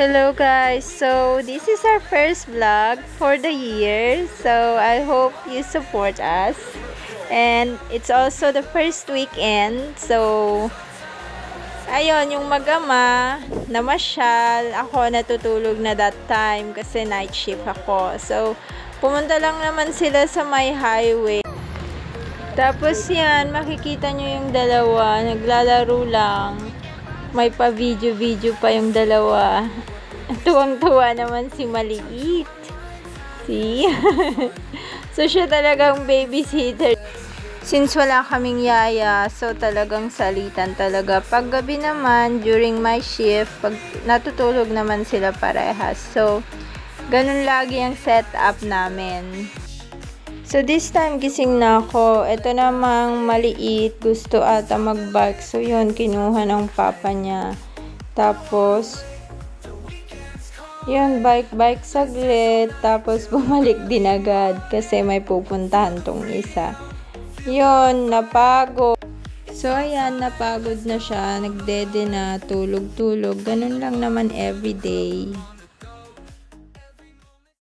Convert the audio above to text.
Hello guys, so this is our first vlog for the year, so I hope you support us, and it's also the first weekend, so ayun, yung mag-ama namasyal, ako natutulog na that time kasi night shift ako, so pumunta lang naman sila sa may highway, tapos yan, makikita nyo yung dalawa, naglalaro lang. May pa-video-video pa yung dalawa. Tuwang-tuwa naman si Maliit. See? So, siya talagang babysitter. Since wala kaming yaya, so talagang salitan talaga. Pag gabi naman, during my shift, pag natutulog naman sila parehas. So, ganun lagi ang setup namin. So, this time, gising na ako. Ito namang Maliit. Gusto ata mag-bike. So, yun, kinuha ng papa niya. Tapos, yun, bike saglit. Tapos, bumalik din agad. Kasi may pupuntahan tong isa. Yun, napagod. So, ayan, napagod na siya. Nagdede na, tulog-tulog. Ganun lang naman everyday.